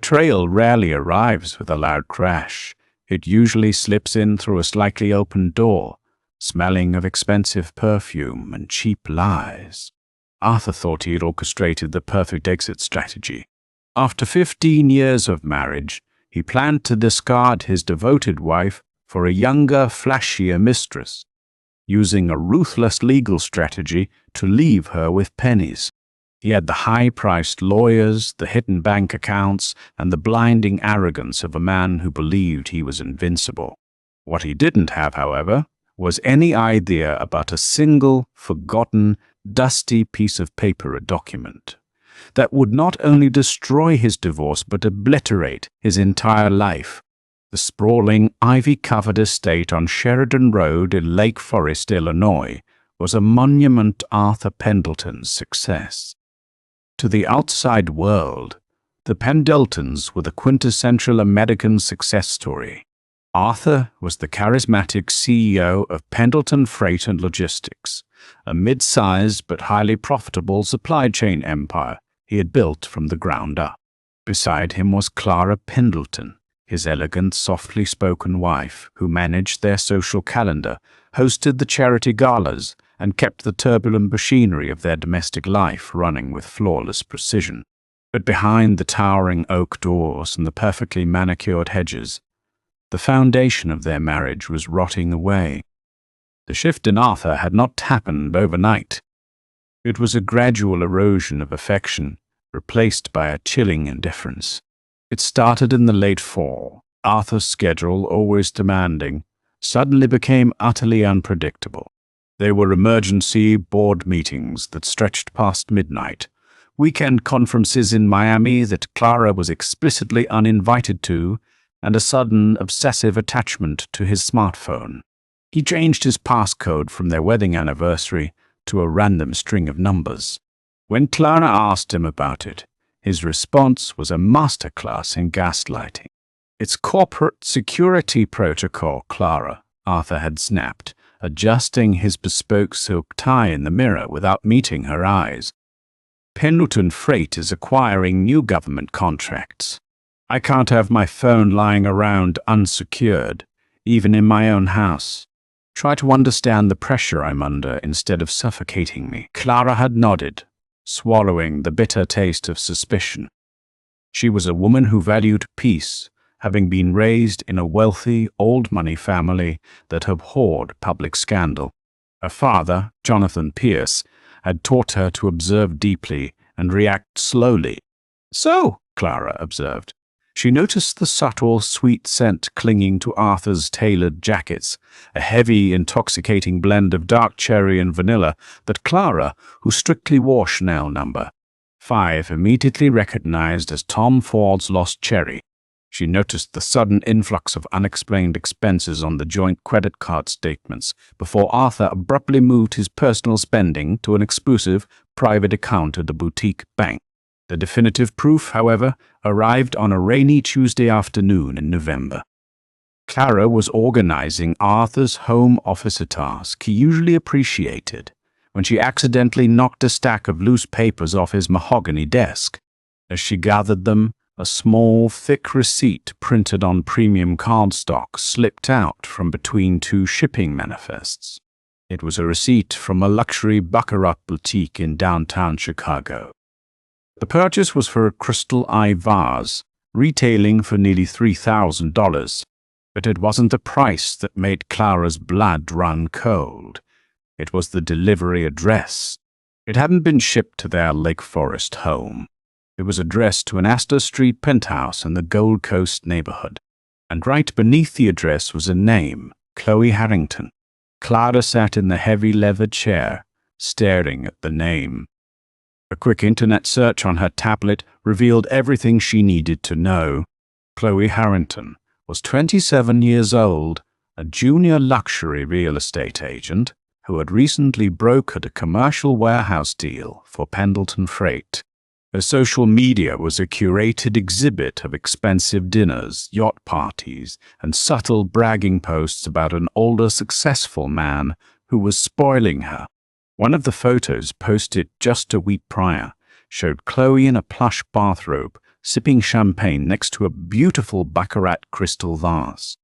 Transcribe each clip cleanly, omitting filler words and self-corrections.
Betrayal rarely arrives with a loud crash. It usually slips in through a slightly open door, smelling of expensive perfume and cheap lies. Arthur thought he had orchestrated the perfect exit strategy. After 15 years of marriage, he planned to discard his devoted wife for a younger, flashier mistress, using a ruthless legal strategy to leave her with pennies. He had the high-priced lawyers, the hidden bank accounts, and the blinding arrogance of a man who believed he was invincible. What he didn't have, however, was any idea about a single, forgotten, dusty piece of paper, a document that would not only destroy his divorce but obliterate his entire life. The sprawling, ivy-covered estate on Sheridan Road in Lake Forest, Illinois, was a monument to Arthur Pendleton's success. To the outside world, the Pendletons were the quintessential American success story. Arthur was the charismatic CEO of Pendleton Freight and Logistics, a mid-sized but highly profitable supply chain empire he had built from the ground up. Beside him was Clara Pendleton, his elegant, softly spoken wife, who managed their social calendar, hosted the charity galas, and kept the turbulent machinery of their domestic life running with flawless precision. But behind the towering oak doors and the perfectly manicured hedges, the foundation of their marriage was rotting away. The shift in Arthur had not happened overnight. It was a gradual erosion of affection, replaced by a chilling indifference. It started in the late fall. Arthur's schedule, always demanding, suddenly became utterly unpredictable. There were emergency board meetings that stretched past midnight, weekend conferences in Miami that Clara was explicitly uninvited to, and a sudden obsessive attachment to his smartphone. He changed his passcode from their wedding anniversary to a random string of numbers. When Clara asked him about it, his response was a masterclass in gaslighting. "It's corporate security protocol, Clara," Arthur had snapped, adjusting his bespoke silk tie in the mirror without meeting her eyes. "Pendleton Freight is acquiring new government contracts. I can't have my phone lying around unsecured, even in my own house. Try to understand the pressure I'm under instead of suffocating me." Clara had nodded, swallowing the bitter taste of suspicion. She was a woman who valued peace, having been raised in a wealthy, old-money family that abhorred public scandal. Her father, Jonathan Pierce, had taught her to observe deeply and react slowly. "So," Clara observed. She noticed the subtle, sweet scent clinging to Arthur's tailored jackets, a heavy, intoxicating blend of dark cherry and vanilla that Clara, who strictly wore Chanel No. 5, immediately recognized as Tom Ford's Lost Cherry. She noticed the sudden influx of unexplained expenses on the joint credit card statements before Arthur abruptly moved his personal spending to an exclusive private account at the boutique bank. The definitive proof, however, arrived on a rainy Tuesday afternoon in November. Clara was organizing Arthur's home office, a task he usually appreciated, when she accidentally knocked a stack of loose papers off his mahogany desk. As she gathered them, a small, thick receipt printed on premium cardstock slipped out from between two shipping manifests. It was a receipt from a luxury baccarat boutique in downtown Chicago. The purchase was for a crystal eye vase, retailing for nearly $3,000. But it wasn't the price that made Clara's blood run cold. It was the delivery address. It hadn't been shipped to their Lake Forest home. It was addressed to an Astor Street penthouse in the Gold Coast neighborhood. And right beneath the address was a name, Chloe Harrington. Clara sat in the heavy leather chair, staring at the name. A quick internet search on her tablet revealed everything she needed to know. Chloe Harrington was 27 years old, a junior luxury real estate agent who had recently brokered a commercial warehouse deal for Pendleton Freight. Her social media was a curated exhibit of expensive dinners, yacht parties, and subtle bragging posts about an older, successful man who was spoiling her. One of the photos, posted just a week prior, showed Chloe in a plush bathrobe, sipping champagne next to a beautiful baccarat crystal vase.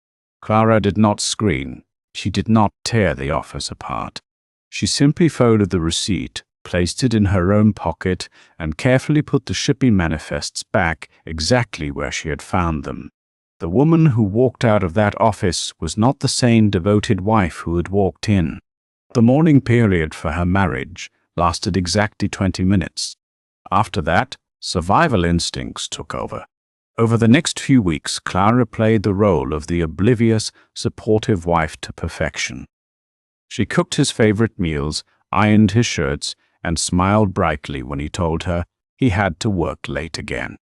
Clara did not scream. She did not tear the offers apart. She simply folded the receipt, placed it in her own pocket, and carefully put the shipping manifests back exactly where she had found them. The woman who walked out of that office was not the same devoted wife who had walked in. The mourning period for her marriage lasted exactly 20 minutes. After that, survival instincts took over. Over the next few weeks, Clara played the role of the oblivious, supportive wife to perfection. She cooked his favorite meals, ironed his shirts, and smiled brightly when he told her he had to work late again.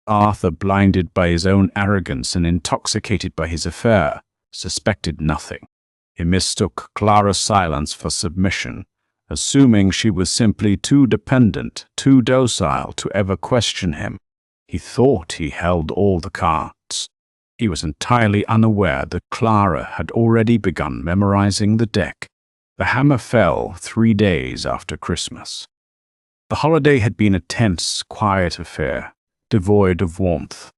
Arthur, blinded by his own arrogance and intoxicated by his affair, suspected nothing. He mistook Clara's silence for submission, assuming she was simply too dependent, too docile to ever question him. He thought he held all the cards. He was entirely unaware that Clara had already begun memorizing the deck. The hammer fell 3 days after Christmas. The holiday had been a tense, quiet affair, devoid of warmth.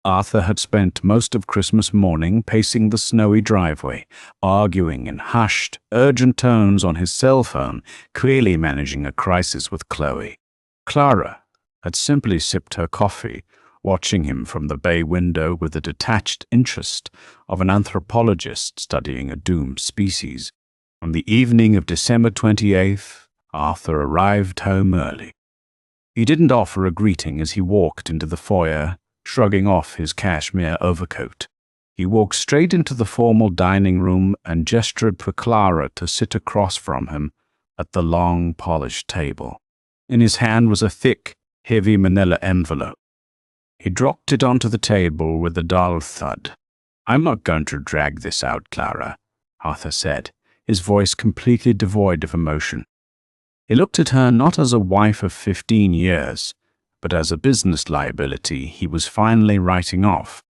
Arthur had spent most of Christmas morning pacing the snowy driveway, arguing in hushed, urgent tones on his cell phone, clearly managing a crisis with Chloe. Clara had simply sipped her coffee, watching him from the bay window with the detached interest of an anthropologist studying a doomed species. On the evening of December 28th, Arthur arrived home early. He didn't offer a greeting as he walked into the foyer, shrugging off his cashmere overcoat. He walked straight into the formal dining room and gestured for Clara to sit across from him at the long, polished table. In his hand was a thick, heavy manila envelope. He dropped it onto the table with a dull thud. "I'm not going to drag this out, Clara," Arthur said, his voice completely devoid of emotion. He looked at her not as a wife of 15 years, but as a business liability he was finally writing off.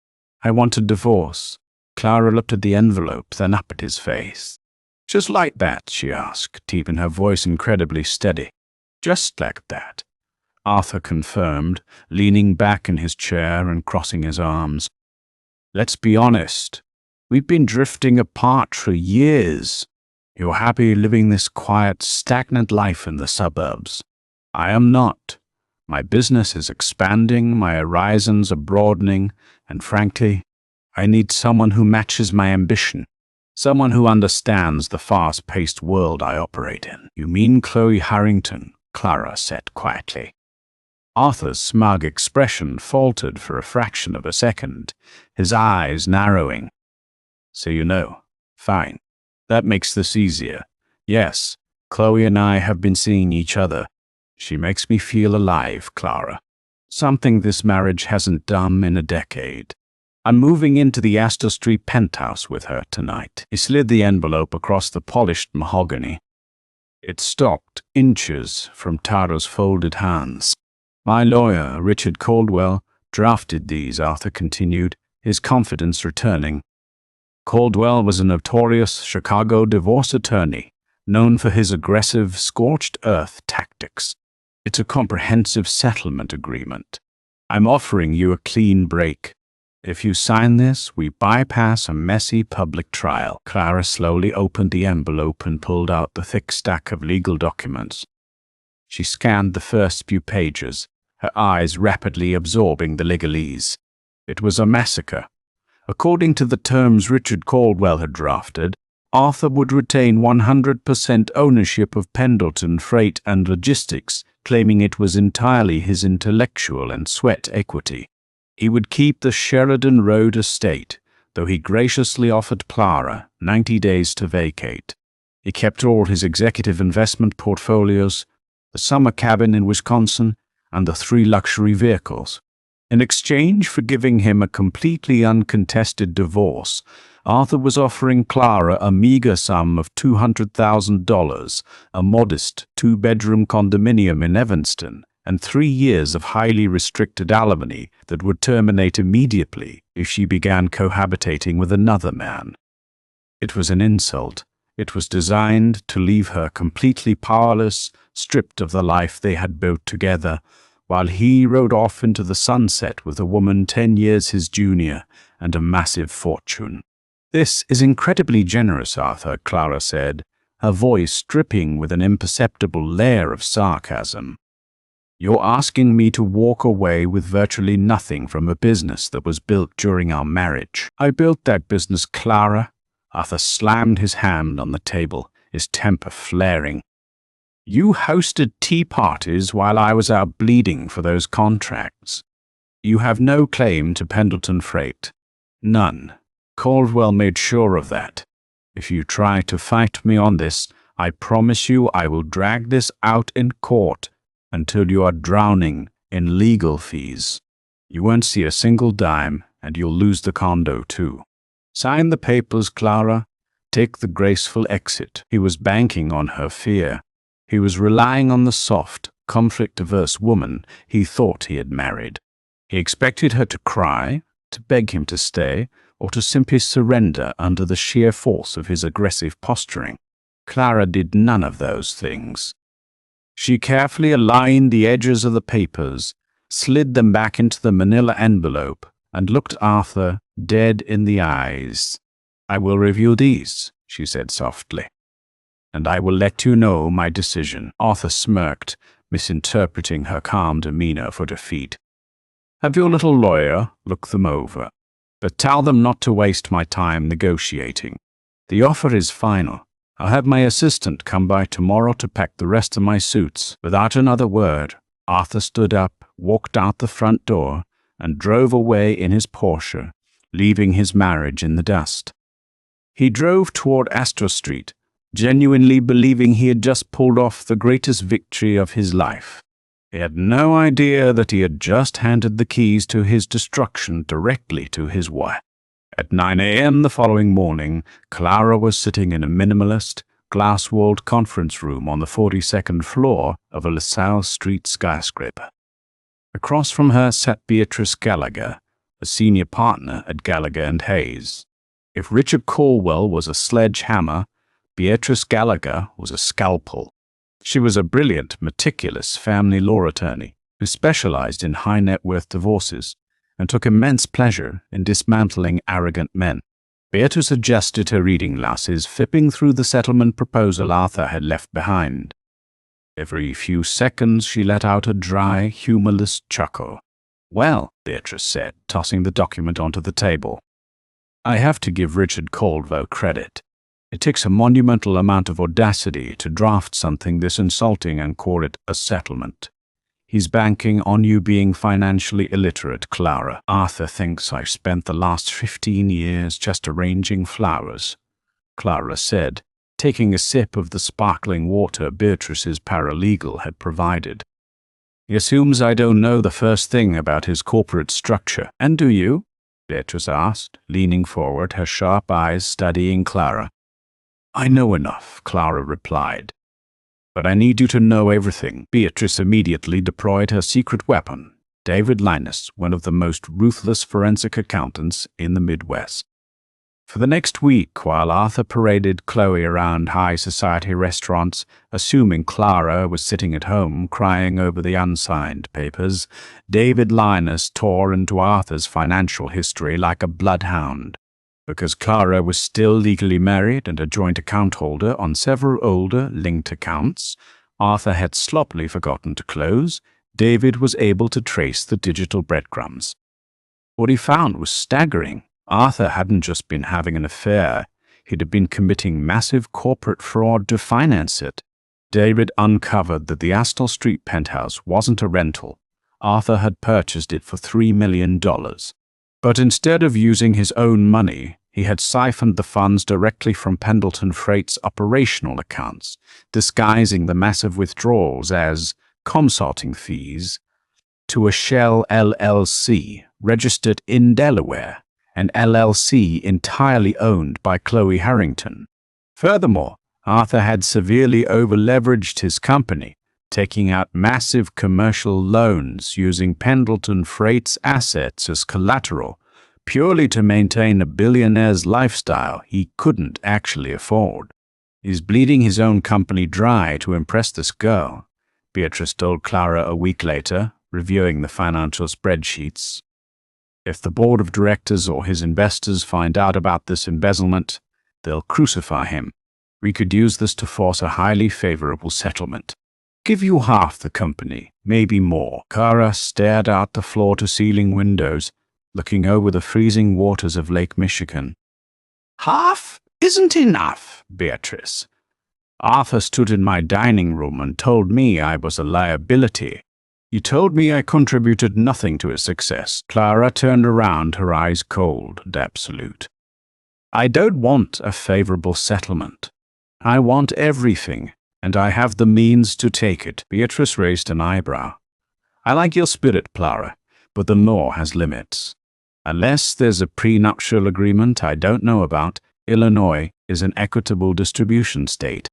"I want a divorce." Clara looked at the envelope, then up at his face. "Just like that?" she asked, keeping her voice incredibly steady. "Just like that," Arthur confirmed, leaning back in his chair and crossing his arms. "Let's be honest. We've been drifting apart for years. You're happy living this quiet, stagnant life in the suburbs. I am not. My business is expanding, my horizons are broadening, and frankly, I need someone who matches my ambition. Someone who understands the fast-paced world I operate in." "You mean Chloe Harrington?" Clara said quietly. Arthur's smug expression faltered for a fraction of a second, his eyes narrowing. "So you know. Fine. That makes this easier. Yes, Chloe and I have been seeing each other. She makes me feel alive, Clara. Something this marriage hasn't done in a decade. I'm moving into the Astor Street penthouse with her tonight." He slid the envelope across the polished mahogany. It stopped inches from Tara's folded hands. "My lawyer, Richard Caldwell, drafted these," Arthur continued, his confidence returning. Caldwell was a notorious Chicago divorce attorney, known for his aggressive, scorched-earth tactics. "It's a comprehensive settlement agreement. I'm offering you a clean break. If you sign this, we bypass a messy public trial." Clara slowly opened the envelope and pulled out the thick stack of legal documents. She scanned the first few pages, her eyes rapidly absorbing the legalese. It was a massacre. According to the terms Richard Caldwell had drafted, Arthur would retain 100% ownership of Pendleton Freight and Logistics, claiming it was entirely his intellectual and sweat equity. He would keep the Sheridan Road estate, though he graciously offered Clara 90 days to vacate. He kept all his executive investment portfolios, the summer cabin in Wisconsin, and the 3 luxury vehicles. In exchange for giving him a completely uncontested divorce, Arthur was offering Clara a meager sum of $200,000, a modest 2-bedroom condominium in Evanston, and 3 years of highly restricted alimony that would terminate immediately if she began cohabitating with another man. It was an insult. It was designed to leave her completely powerless, stripped of the life they had built together, while he rode off into the sunset with a woman 10 years his junior and a massive fortune. "This is incredibly generous, Arthur," Clara said, her voice dripping with an imperceptible layer of sarcasm. "You're asking me to walk away with virtually nothing from a business that was built during our marriage." "I built that business, Clara." Arthur slammed his hand on the table, his temper flaring. "You hosted tea parties while I was out bleeding for those contracts. You have no claim to Pendleton Freight. None. Caldwell made sure of that. If you try to fight me on this, I promise you I will drag this out in court until you are drowning in legal fees. You won't see a single dime, and you'll lose the condo too. Sign the papers, Clara. Take the graceful exit." He was banking on her fear. He was relying on the soft, conflict-averse woman he thought he had married. He expected her to cry, to beg him to stay, or to simply surrender under the sheer force of his aggressive posturing. Clara did none of those things. She carefully aligned the edges of the papers, slid them back into the manila envelope, and looked Arthur dead in the eyes. "I will review these," she said softly, "and I will let you know my decision." Arthur smirked, misinterpreting her calm demeanor for defeat. "Have your little lawyer look them over, but tell them not to waste my time negotiating. The offer is final. I'll have my assistant come by tomorrow to pack the rest of my suits." Without another word, Arthur stood up, walked out the front door, and drove away in his Porsche, leaving his marriage in the dust. He drove toward Astor Street, genuinely believing he had just pulled off the greatest victory of his life. He had no idea that he had just handed the keys to his destruction directly to his wife. At 9 a.m. the following morning, Clara was sitting in a minimalist, glass-walled conference room on the 42nd floor of a LaSalle Street skyscraper. Across from her sat Beatrice Gallagher, a senior partner at Gallagher & Hayes. If Richard Caldwell was a sledgehammer, Beatrice Gallagher was a scalpel. She was a brilliant, meticulous family law attorney who specialized in high-net-worth divorces and took immense pleasure in dismantling arrogant men. Beatrice adjusted her reading glasses, flipping through the settlement proposal Arthur had left behind. Every few seconds she let out a dry, humorless chuckle. "Well," Beatrice said, tossing the document onto the table, "I have to give Richard Caldwell credit. It takes a monumental amount of audacity to draft something this insulting and call it a settlement. He's banking on you being financially illiterate, Clara. Arthur thinks I've spent the last 15 years just arranging flowers," Clara said, taking a sip of the sparkling water Beatrice's paralegal had provided. "He assumes I don't know the first thing about his corporate structure." "And do you?" Beatrice asked, leaning forward, her sharp eyes studying Clara. "I know enough," Clara replied. "But I need you to know everything." Beatrice immediately deployed her secret weapon, David Linus, one of the most ruthless forensic accountants in the Midwest. For the next week, while Arthur paraded Chloe around high society restaurants, assuming Clara was sitting at home crying over the unsigned papers, David Linus tore into Arthur's financial history like a bloodhound. Because Clara was still legally married and a joint account holder on several older, linked accounts Arthur had sloppily forgotten to close, David was able to trace the digital breadcrumbs. What he found was staggering. Arthur hadn't just been having an affair, he'd been committing massive corporate fraud to finance it. David uncovered that the Astor Street penthouse wasn't a rental. Arthur had purchased it for $3 million. But instead of using his own money, he had siphoned the funds directly from Pendleton Freight's operational accounts, disguising the massive withdrawals as consulting fees to a shell LLC registered in Delaware, an LLC entirely owned by Chloe Harrington. Furthermore, Arthur had severely over-leveraged his company, taking out massive commercial loans using Pendleton Freight's assets as collateral, purely to maintain a billionaire's lifestyle he couldn't actually afford. "He's bleeding his own company dry to impress this girl," Beatrice told Clara a week later, reviewing the financial spreadsheets. If the board of directors or his investors find out about this embezzlement, they'll crucify him. We could use this to force a highly favorable settlement. Give you half the company, maybe more. Clara stared out the floor-to-ceiling windows, looking over the freezing waters of Lake Michigan. Half isn't enough, Beatrice. Arthur stood in my dining room and told me I was a liability. You told me I contributed nothing to his success. Clara turned around, her eyes cold and absolute. I don't want a favorable settlement. I want everything, and I have the means to take it. Beatrice raised an eyebrow. I like your spirit, Clara, but the law has limits. Unless there's a prenuptial agreement I don't know about, Illinois is an equitable distribution state.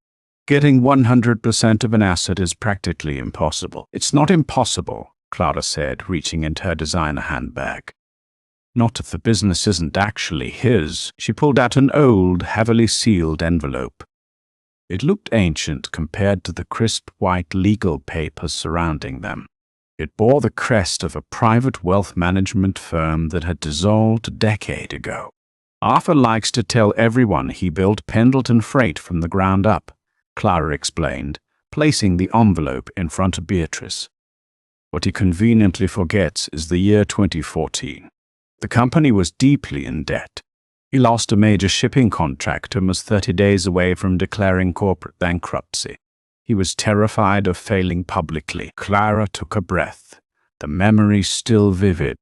Getting 100% of an asset is practically impossible. It's not impossible, Clara said, reaching into her designer handbag. Not if the business isn't actually his. She pulled out an old, heavily sealed envelope. It looked ancient compared to the crisp white legal papers surrounding them. It bore the crest of a private wealth management firm that had dissolved a decade ago. Arthur likes to tell everyone he built Pendleton Freight from the ground up, Clara explained, placing the envelope in front of Beatrice. What he conveniently forgets is the year 2014. The company was deeply in debt. He lost a major shipping contract and was 30 days away from declaring corporate bankruptcy. He was terrified of failing publicly. Clara took a breath, the memory still vivid.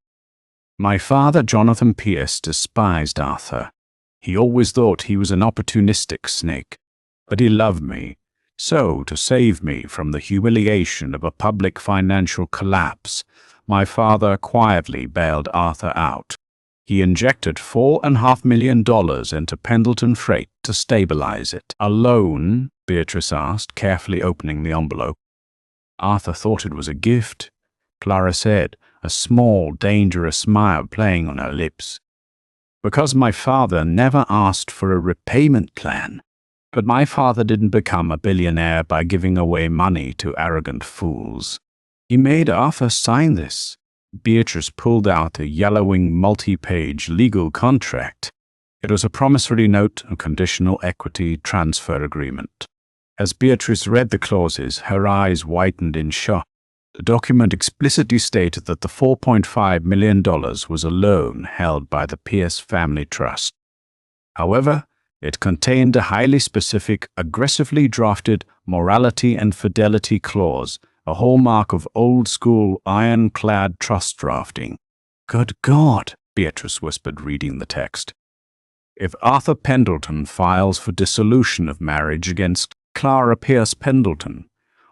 My father, Jonathan Pierce, despised Arthur. He always thought he was an opportunistic snake. But he loved me, so to save me from the humiliation of a public financial collapse, my father quietly bailed Arthur out. He injected $4.5 million into Pendleton Freight to stabilize it. A loan? Beatrice asked, carefully opening the envelope. Arthur thought it was a gift, Clara said, a small, dangerous smile playing on her lips. Because my father never asked for a repayment plan. But my father didn't become a billionaire by giving away money to arrogant fools. He made Arthur sign this. Beatrice pulled out a yellowing multi-page legal contract. It was a promissory note and conditional equity transfer agreement. As Beatrice read the clauses, her eyes whitened in shock. The document explicitly stated that the $4.5 million was a loan held by the Pierce Family Trust. However, it contained a highly specific, aggressively drafted morality and fidelity clause, a hallmark of old-school ironclad trust drafting. Good God, Beatrice whispered, reading the text. If Arthur Pendleton files for dissolution of marriage against Clara Pierce Pendleton,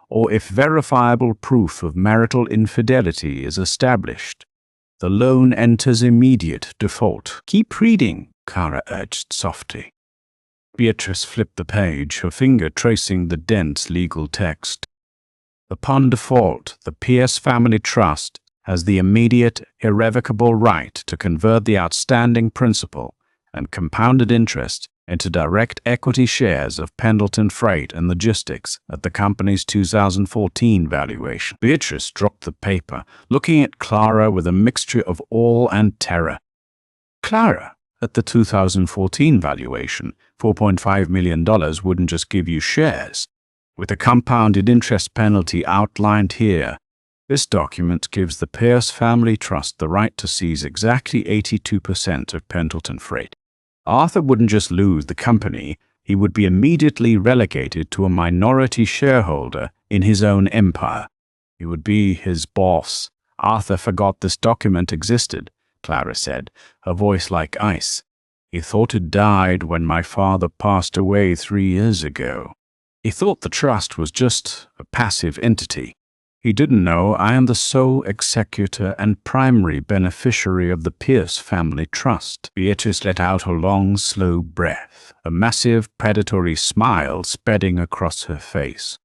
or if verifiable proof of marital infidelity is established, the loan enters immediate default. Keep reading, Clara urged softly. Beatrice flipped the page, her finger tracing the dense legal text. Upon default, the Pierce Family Trust has the immediate, irrevocable right to convert the outstanding principal and compounded interest into direct equity shares of Pendleton Freight and Logistics at the company's 2014 valuation. Beatrice dropped the paper, looking at Clara with a mixture of awe and terror. Clara, at the 2014 valuation, $4.5 million wouldn't just give you shares. With a compounded interest penalty outlined here, this document gives the Pierce Family Trust the right to seize exactly 82% of Pendleton Freight. Arthur wouldn't just lose the company, he would be immediately relegated to a minority shareholder in his own empire. He would be his boss. Arthur forgot this document existed, Clara said, her voice like ice. He thought it died when my father passed away 3 years ago. He thought the trust was just a passive entity. He didn't know I am the sole executor and primary beneficiary of the Pierce Family Trust. Beatrice let out a long, slow breath, a massive, predatory smile spreading across her face.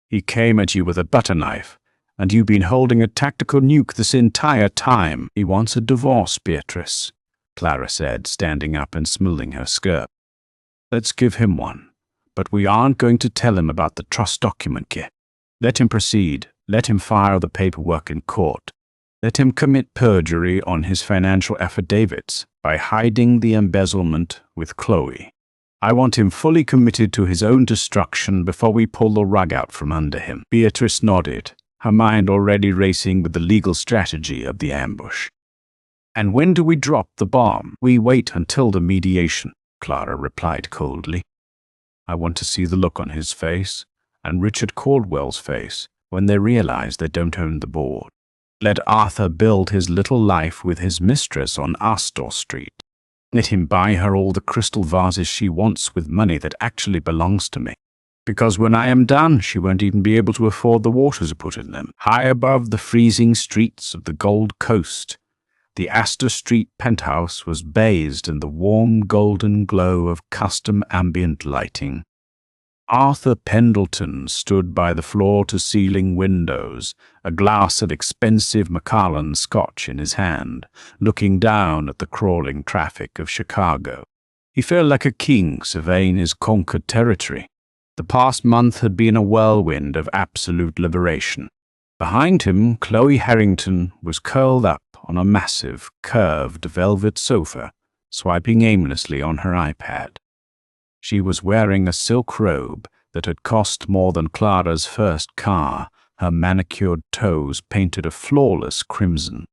He came at you with a butter knife, and you've been holding a tactical nuke this entire time. He wants a divorce, Beatrice, Clara said, standing up and smoothing her skirt. Let's give him one, but we aren't going to tell him about the trust document yet. Let him proceed, Let him file the paperwork in court. Let him commit perjury on his financial affidavits by hiding the embezzlement with Chloe. I want him fully committed to his own destruction before we pull the rug out from under him." Beatrice nodded, her mind already racing with the legal strategy of the ambush. "And when do we drop the bomb?" "We wait until the mediation," Clara replied coldly. "I want to see the look on his face, and Richard Caldwell's face, when they realize they don't own the board. Let Arthur build his little life with his mistress on Astor Street. Let him buy her all the crystal vases she wants with money that actually belongs to me. Because when I am done, she won't even be able to afford the water to put in them. High above the freezing streets of the Gold Coast, the Astor Street penthouse was bathed in the warm golden glow of custom ambient lighting. Arthur Pendleton stood by the floor-to-ceiling windows, a glass of expensive Macallan Scotch in his hand, looking down at the crawling traffic of Chicago. He felt like a king surveying his conquered territory. The past month had been a whirlwind of absolute liberation. Behind him, Chloe Harrington was curled up on a massive, curved velvet sofa, swiping aimlessly on her iPad. She was wearing a silk robe that had cost more than Clara's first car, her manicured toes painted a flawless crimson.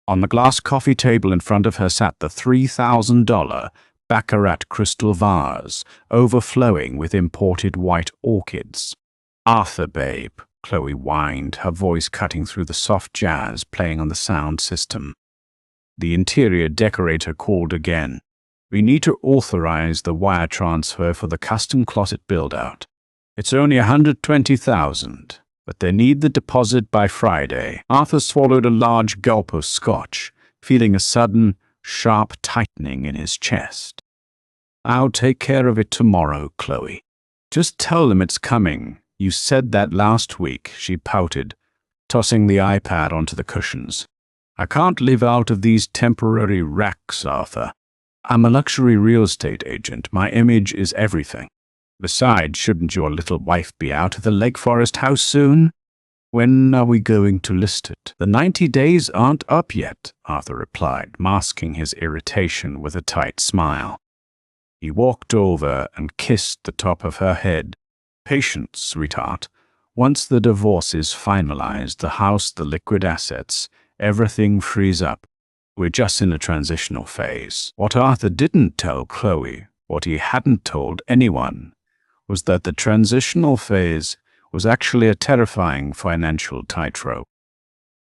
On the glass coffee table in front of her sat the $3,000 Baccarat crystal vase, overflowing with imported white orchids. "Arthur, babe," Chloe whined, her voice cutting through the soft jazz playing on the sound system. The interior decorator called again. "We need to authorize the wire transfer for the custom closet build-out. It's only $120,000, but they need the deposit by Friday." Arthur swallowed a large gulp of scotch, feeling a sudden, sharp tightening in his chest. "I'll take care of it tomorrow, Chloe. Just tell them it's coming. You said that last week," she pouted, tossing the iPad onto the cushions. "I can't live out of these temporary racks, Arthur. I'm a luxury real estate agent. My image is everything. Besides, shouldn't your little wife be out of the Lake Forest house soon? When are we going to list it?" "The 90 days aren't up yet," Arthur replied, masking his irritation with a tight smile. He walked over and kissed the top of her head. "Patience, sweetheart. Once the divorce is finalized, the house, the liquid assets, everything frees up. We're just in a transitional phase." What Arthur didn't tell Chloe, what he hadn't told anyone, was that the transitional phase was actually a terrifying financial tightrope.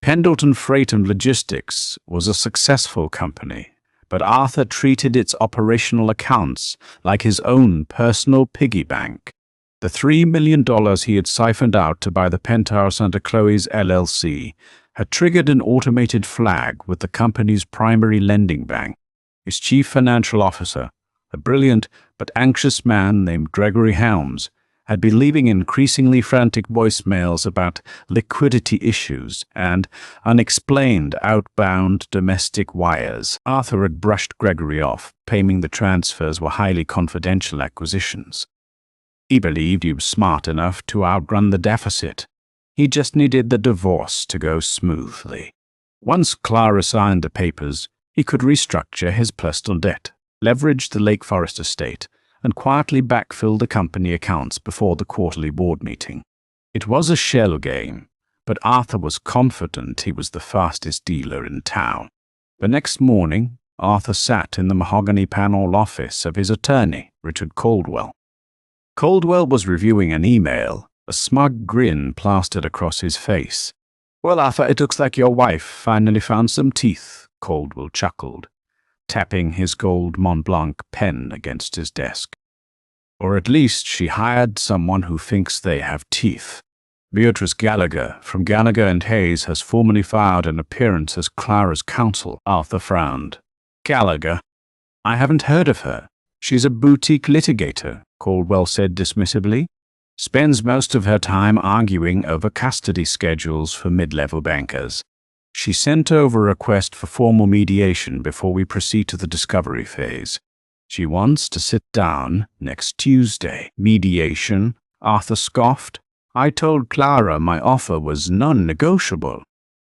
Pendleton Freight and Logistics was a successful company, but Arthur treated its operational accounts like his own personal piggy bank. The $3 million he had siphoned out to buy the penthouse under Chloe's LLC had triggered an automated flag with the company's primary lending bank. His chief financial officer, a brilliant but anxious man named Gregory Helms, had been leaving increasingly frantic voicemails about liquidity issues and unexplained outbound domestic wires. Arthur had brushed Gregory off, claiming the transfers were highly confidential acquisitions. He believed he was smart enough to outrun the deficit. He just needed the divorce to go smoothly. Once Clara signed the papers, he could restructure his personal debt, leverage the Lake Forest estate, and quietly backfill the company accounts before the quarterly board meeting. It was a shell game, but Arthur was confident he was the fastest dealer in town. The next morning, Arthur sat in the mahogany-paneled office of his attorney, Richard Caldwell. Caldwell was reviewing an email, a smug grin plastered across his face. "Well, Arthur, it looks like your wife finally found some teeth," Caldwell chuckled, tapping his gold Mont Blanc pen against his desk. "Or at least she hired someone who thinks they have teeth. Beatrice Gallagher from Gallagher and Hayes has formally filed an appearance as Clara's counsel." Arthur frowned. "Gallagher? I haven't heard of her. She's a boutique litigator," Caldwell said dismissively. "Spends most of her time arguing over custody schedules for mid-level bankers. She sent over a request for formal mediation before we proceed to the discovery phase. She wants to sit down next Tuesday." "Mediation?" Arthur scoffed. I told Clara my offer was non-negotiable.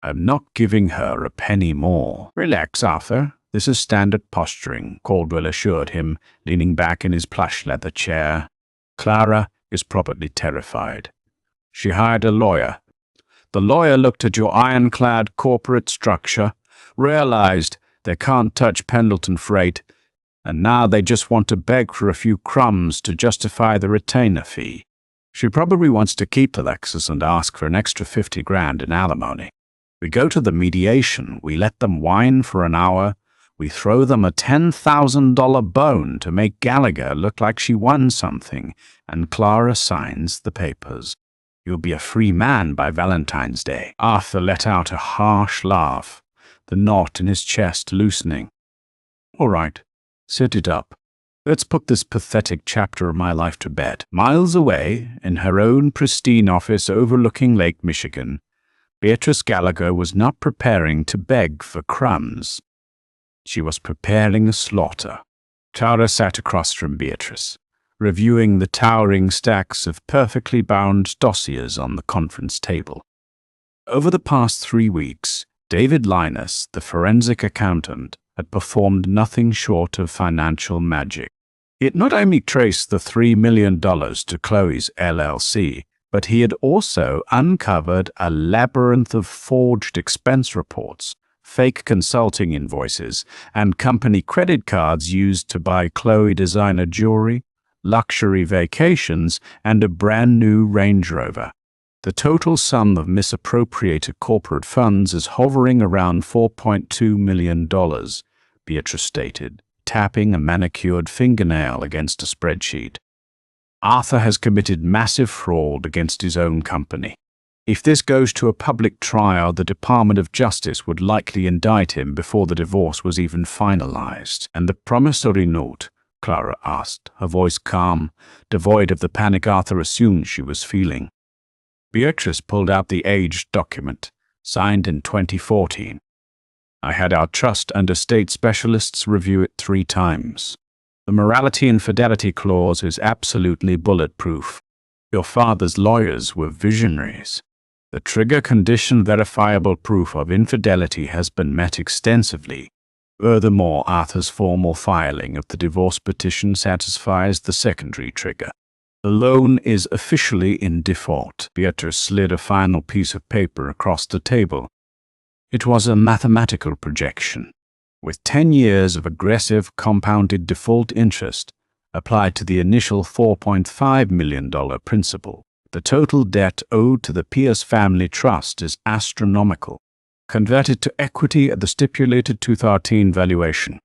I'm not giving her a penny more. Relax, Arthur. This is standard posturing, Caldwell assured him, leaning back in his plush leather chair. Clara is probably terrified. She hired a lawyer. The lawyer looked at your ironclad corporate structure, realized they can't touch Pendleton Freight, and now they just want to beg for a few crumbs to justify the retainer fee. She probably wants to keep the Lexus and ask for an extra $50,000 in alimony. We go to the mediation, we let them whine for an hour, we throw them a $10,000 bone to make Gallagher look like she won something, and Clara signs the papers. You'll be a free man by Valentine's Day. Arthur let out a harsh laugh, the knot in his chest loosening. All right, sit it up. Let's put this pathetic chapter of my life to bed. Miles away, in her own pristine office overlooking Lake Michigan, Beatrice Gallagher was not preparing to beg for crumbs. She was preparing a slaughter. Clara sat across from Beatrice, reviewing the towering stacks of perfectly bound dossiers on the conference table. Over the past 3 weeks, David Linus, the forensic accountant, had performed nothing short of financial magic. He had not only traced the $3 million to Chloe's LLC, but he had also uncovered a labyrinth of forged expense reports, fake consulting invoices, and company credit cards used to buy Chloe designer jewelry, luxury vacations, and a brand new Range Rover. The total sum of misappropriated corporate funds is hovering around $4.2 million, Beatrice stated, tapping a manicured fingernail against a spreadsheet. Arthur has committed massive fraud against his own company. If this goes to a public trial, the Department of Justice would likely indict him before the divorce was even finalized. And the promissory note? Clara asked, her voice calm, devoid of the panic Arthur assumed she was feeling. Beatrice pulled out the aged document, signed in 2014. I had our trust and estate specialists review it 3 times. The morality and fidelity clause is absolutely bulletproof. Your father's lawyers were visionaries. The trigger condition verifiable proof of infidelity has been met extensively. Furthermore, Arthur's formal filing of the divorce petition satisfies the secondary trigger. The loan is officially in default. Beatrice slid a final piece of paper across the table. It was a mathematical projection, with 10 years of aggressive compounded default interest applied to the initial $4.5 million principal. The total debt owed to the Pierce family trust is astronomical, converted to equity at the stipulated 2013 valuation.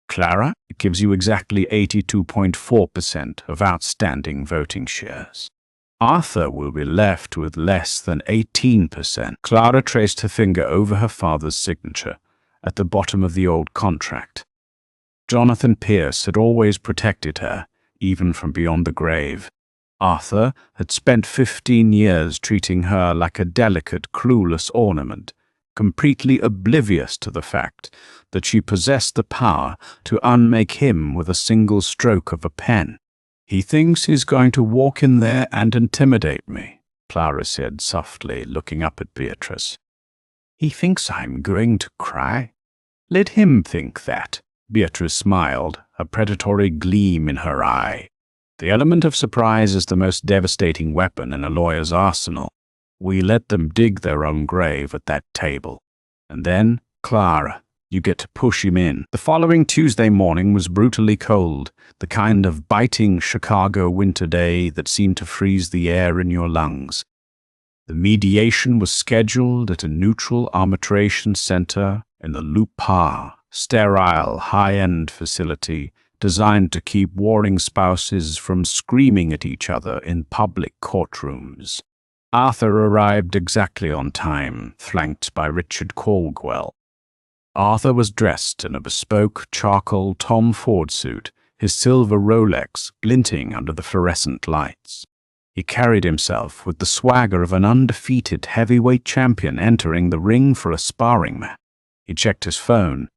Clara, it gives you exactly 82.4% of outstanding voting shares. Arthur will be left with less than 18%. Clara traced her finger over her father's signature at the bottom of the old contract. Jonathan Pierce had always protected her, even from beyond the grave. Arthur had spent 15 years treating her like a delicate, clueless ornament, completely oblivious to the fact that she possessed the power to unmake him with a single stroke of a pen. He thinks he's going to walk in there and intimidate me, Clara said softly, looking up at Beatrice. He thinks I'm going to cry? Let him think that. Beatrice smiled, a predatory gleam in her eye. The element of surprise is the most devastating weapon in a lawyer's arsenal. We let them dig their own grave at that table. And then, Clara, you get to push him in. The following Tuesday morning was brutally cold, the kind of biting Chicago winter day that seemed to freeze the air in your lungs. The mediation was scheduled at a neutral arbitration center in the Lupar, sterile, high-end facility designed to keep warring spouses from screaming at each other in public courtrooms. Arthur arrived exactly on time, flanked by Richard Caldwell. Arthur was dressed in a bespoke charcoal Tom Ford suit, his silver Rolex glinting under the fluorescent lights. He carried himself with the swagger of an undefeated heavyweight champion entering the ring for a sparring match. He checked his phone.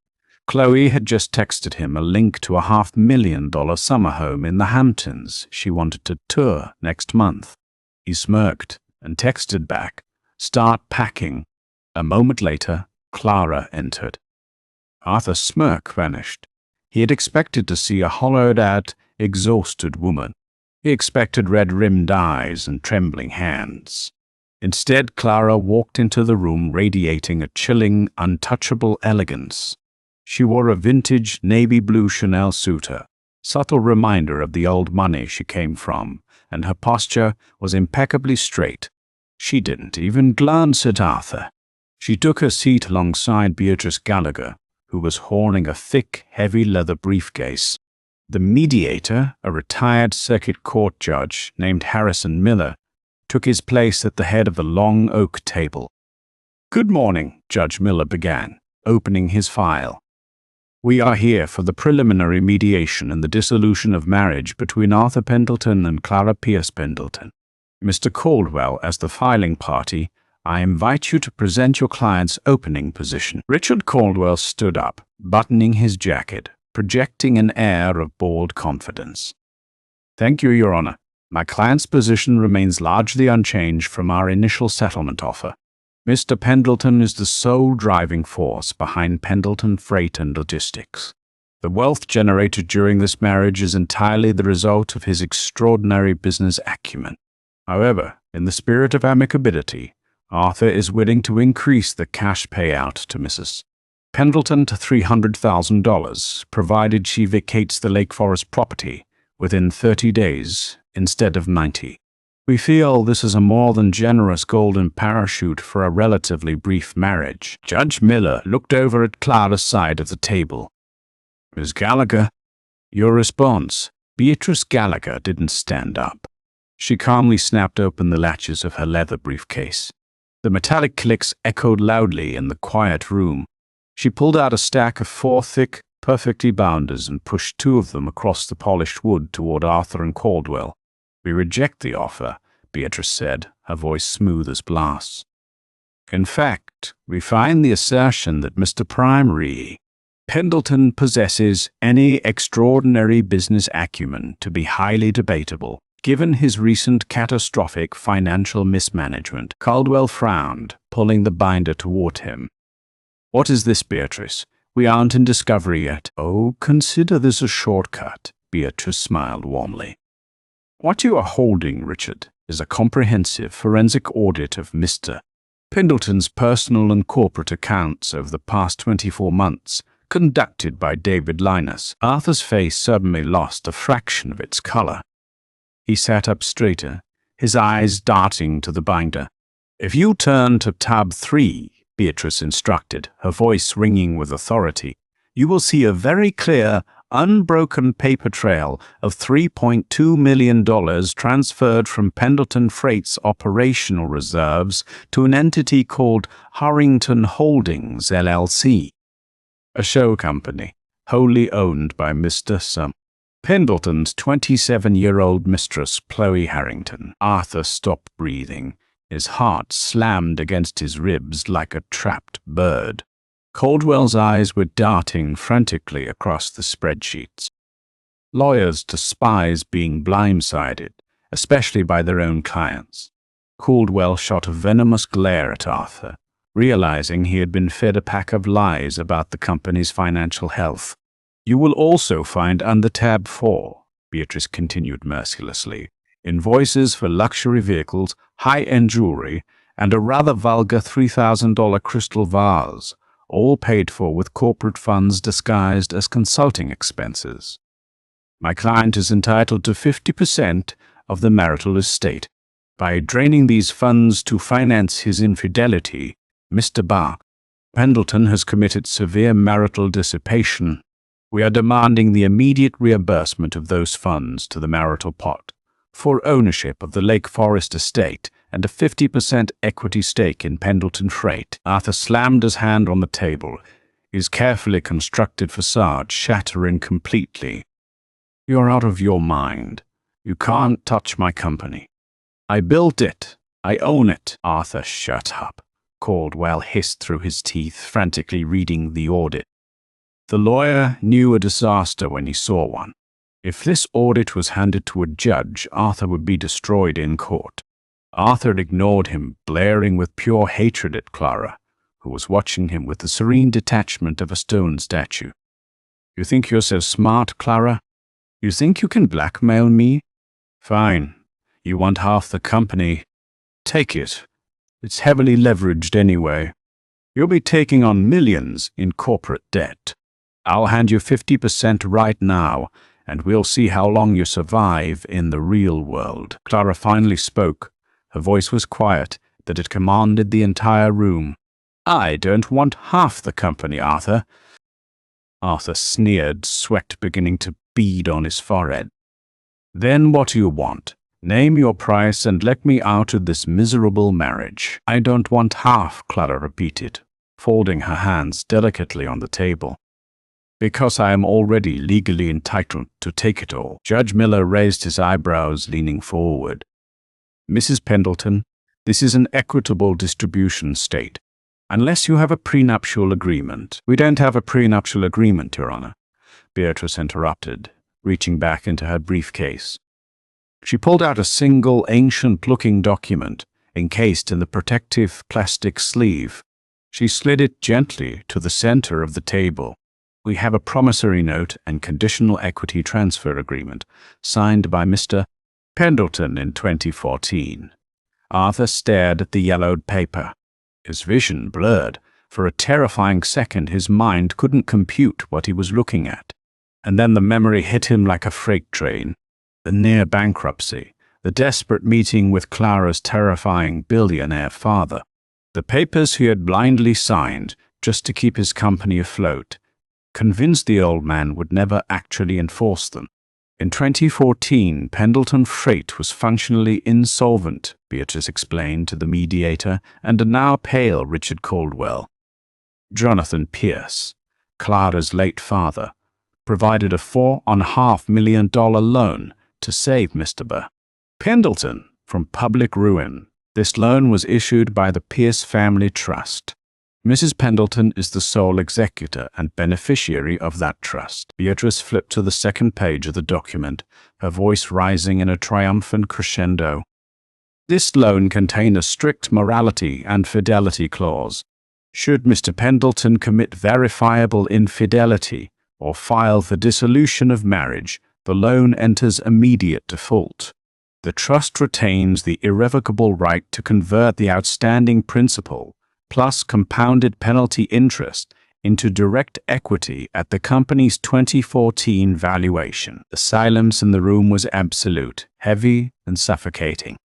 Chloe had just texted him a link to a $500,000 summer home in the Hamptons she wanted to tour next month. He smirked, and texted back, "Start packing." A moment later, Clara entered. Arthur's smirk vanished. He had expected to see a hollowed-out, exhausted woman. He expected red-rimmed eyes and trembling hands. Instead, Clara walked into the room radiating a chilling, untouchable elegance. She wore a vintage navy blue Chanel suit, a subtle reminder of the old money she came from, and her posture was impeccably straight. She didn't even glance at Arthur. She took her seat alongside Beatrice Gallagher, who was holding a thick, heavy leather briefcase. The mediator, a retired circuit court judge named Harrison Miller, took his place at the head of the long oak table. "Good morning," Judge Miller began, opening his file. "We are here for the preliminary mediation in the dissolution of marriage between Arthur Pendleton and Clara Pierce Pendleton. Mr. Caldwell, as the filing party, I invite you to present your client's opening position." Richard Caldwell stood up, buttoning his jacket, projecting an air of bold confidence. "Thank you, Your Honor. My client's position remains largely unchanged from our initial settlement offer. Mr. Pendleton is the sole driving force behind Pendleton Freight and Logistics. The wealth generated during this marriage is entirely the result of his extraordinary business acumen. However, in the spirit of amicability, Arthur is willing to increase the cash payout to Mrs. Pendleton to $300,000, provided she vacates the Lake Forest property within 30 days instead of 90. We feel this is a more than generous golden parachute for a relatively brief marriage." Judge Miller looked over at Clara's side of the table. "Ms. Gallagher, your response." Beatrice Gallagher didn't stand up. She calmly snapped open the latches of her leather briefcase. The metallic clicks echoed loudly in the quiet room. She pulled out a stack of 4 thick, perfect bounders and pushed 2 of them across the polished wood toward Arthur and Caldwell. "We reject the offer," Beatrice said, her voice smooth as glass. "In fact, we find the assertion that Mr. Primary Pendleton possesses any extraordinary business acumen to be highly debatable, given his recent catastrophic financial mismanagement." Caldwell frowned, pulling the binder toward him. "What is this, Beatrice? We aren't in discovery yet." "Oh, consider this a shortcut," Beatrice smiled warmly. "What you are holding, Richard, is a comprehensive forensic audit of Mr. Pendleton's personal and corporate accounts over the past 24 months, conducted by David Linus." Arthur's face suddenly lost a fraction of its color. He sat up straighter, his eyes darting to the binder. "If you turn to tab 3, Beatrice instructed, her voice ringing with authority, "you will see a very clear, unbroken paper trail of $3.2 million transferred from Pendleton Freight's operational reserves to an entity called Harrington Holdings, LLC, a show company wholly owned by Mr. Pendleton's 27-year-old mistress, Chloe Harrington." Arthur stopped breathing. His heart slammed against his ribs like a trapped bird. Caldwell's eyes were darting frantically across the spreadsheets. Lawyers despise being blindsided, especially by their own clients. Caldwell shot a venomous glare at Arthur, realizing he had been fed a pack of lies about the company's financial health. "You will also find under tab 4, Beatrice continued mercilessly, invoices for luxury vehicles, high-end jewelry, and a rather vulgar $3,000 crystal vase, all paid for with corporate funds disguised as consulting expenses. My client is entitled to 50% of the marital estate. By draining these funds to finance his infidelity, Mr. Pendleton has committed severe marital dissipation. We are demanding the immediate reimbursement of those funds to the marital pot for ownership of the Lake Forest estate and a 50% equity stake in Pendleton Freight." Arthur slammed his hand on the table, his carefully constructed facade shattering completely. "You're out of your mind. You can't touch my company. I built it. I own it." "Arthur, shut up," Caldwell hissed through his teeth, frantically reading the audit. The lawyer knew a disaster when he saw one. If this audit was handed to a judge, Arthur would be destroyed in court. Arthur ignored him, blaring with pure hatred at Clara, who was watching him with the serene detachment of a stone statue. "You think you're so smart, Clara? You think you can blackmail me? Fine. You want half the company. Take it. It's heavily leveraged anyway. You'll be taking on millions in corporate debt. I'll hand you 50% right now, and we'll see how long you survive in the real world." Clara finally spoke. Her voice was quiet, that it commanded the entire room. "I don't want half the company, Arthur." Arthur sneered, sweat beginning to bead on his forehead. "Then what do you want? Name your price and let me out of this miserable marriage." "I don't want half," Clara repeated, folding her hands delicately on the table. "Because I am already legally entitled to take it all." Judge Miller raised his eyebrows, leaning forward. "Mrs. Pendleton, this is an equitable distribution state. Unless you have a prenuptial agreement." "We don't have a prenuptial agreement, Your Honor," Beatrice interrupted, reaching back into her briefcase. She pulled out a single, ancient-looking document, encased in the protective plastic sleeve. She slid it gently to the center of the table. "We have a promissory note and conditional equity transfer agreement, signed by Mr. Pendleton in 2014. Arthur stared at the yellowed paper. His vision blurred. For a terrifying second, his mind couldn't compute what he was looking at. And then the memory hit him like a freight train. The near bankruptcy, the desperate meeting with Clara's terrifying billionaire father. The papers he had blindly signed just to keep his company afloat, convinced the old man would never actually enforce them. In 2014, Pendleton Freight was functionally insolvent, Beatrice explained to the mediator and a now pale Richard Caldwell. Jonathan Pierce, Clara's late father, provided a $4.5 million loan to save Mr. Pendleton from public ruin. This loan was issued by the Pierce Family Trust. Mrs. Pendleton is the sole executor and beneficiary of that trust. Beatrice flipped to the second page of the document, her voice rising in a triumphant crescendo. This loan contained a strict morality and fidelity clause. Should Mr. Pendleton commit verifiable infidelity or file for dissolution of marriage, the loan enters immediate default. The trust retains the irrevocable right to convert the outstanding principal plus compounded penalty interest into direct equity at the company's 2014 valuation. The silence in the room was absolute, heavy and suffocating.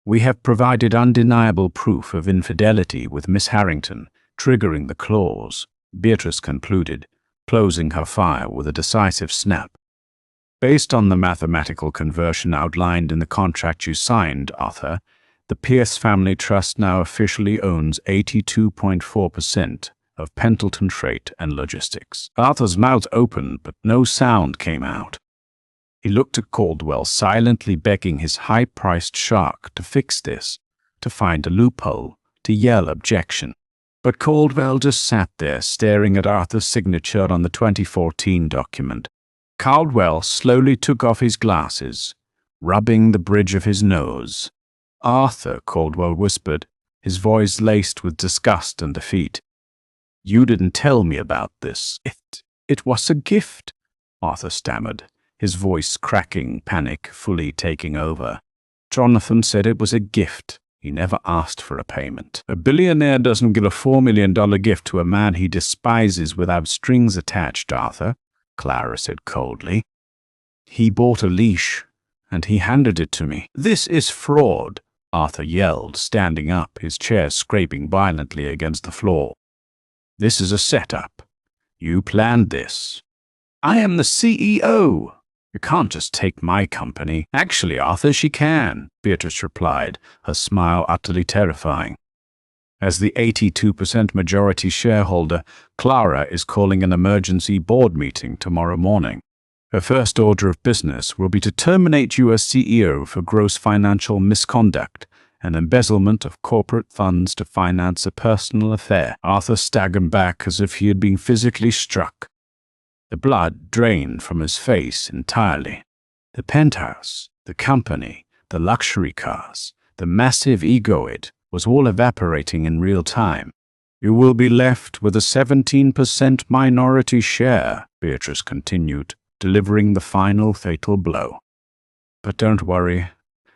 "We have provided undeniable proof of infidelity with Miss Harrington, triggering the clause," Beatrice concluded, closing her file with a decisive snap. "Based on the mathematical conversion outlined in the contract you signed, Arthur, the Pierce Family Trust now officially owns 82.4% of Pendleton Freight and Logistics." Arthur's mouth opened, but no sound came out. He looked at Caldwell, silently begging his high-priced shark to fix this, to find a loophole, to yell objection. But Caldwell just sat there, staring at Arthur's signature on the 2014 document. Caldwell slowly took off his glasses, rubbing the bridge of his nose. "Arthur," Caldwell whispered, his voice laced with disgust and defeat. "You didn't tell me about this." It was a gift," Arthur stammered, his voice cracking, panic fully taking over. "Jonathan said it was a gift. He never asked for a payment. A billionaire doesn't give a $4 million gift to a man he despises without strings attached, Arthur," Clara said coldly. "He bought a leash, and he handed it to me." "This is fraud," Arthur yelled, standing up, his chair scraping violently against the floor. "This is a setup. You planned this." "I am the CEO. You can't just take my company." "Actually, Arthur, she can," Beatrice replied, her smile utterly terrifying. "As the 82% majority shareholder, Clara is calling an emergency board meeting tomorrow morning. Her first order of business will be to terminate you as CEO for gross financial misconduct and embezzlement of corporate funds to finance a personal affair." Arthur staggered back as if he had been physically struck. The blood drained from his face entirely. The penthouse, the company, the luxury cars, The massive egoid was all evaporating in real time. "You will be left with a 17% minority share," Beatrice continued, delivering the final fatal blow. "But don't worry.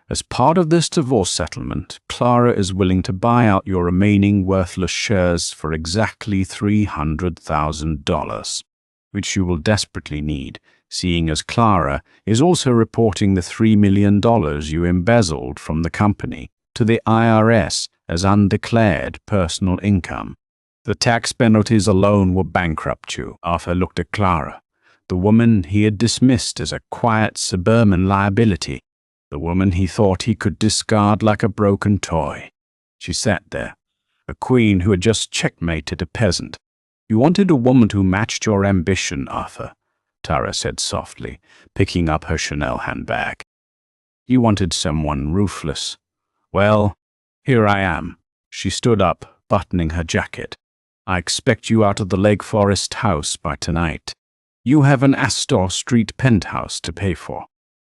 As part of this divorce settlement, Clara is willing to buy out your remaining worthless shares for exactly $300,000, which you will desperately need, seeing as Clara is also reporting the $3 million you embezzled from the company to the IRS as undeclared personal income. The tax penalties alone will bankrupt you." Arthur looked at Clara, the woman he had dismissed as a quiet suburban liability, the woman he thought he could discard like a broken toy. She sat there, a queen who had just checkmated a peasant. "You wanted a woman who matched your ambition, Arthur," Tara said softly, picking up her Chanel handbag. "You wanted someone ruthless. Well, here I am." She stood up, buttoning her jacket. "I expect you out of the Lake Forest house by tonight. You have an Astor Street penthouse to pay for.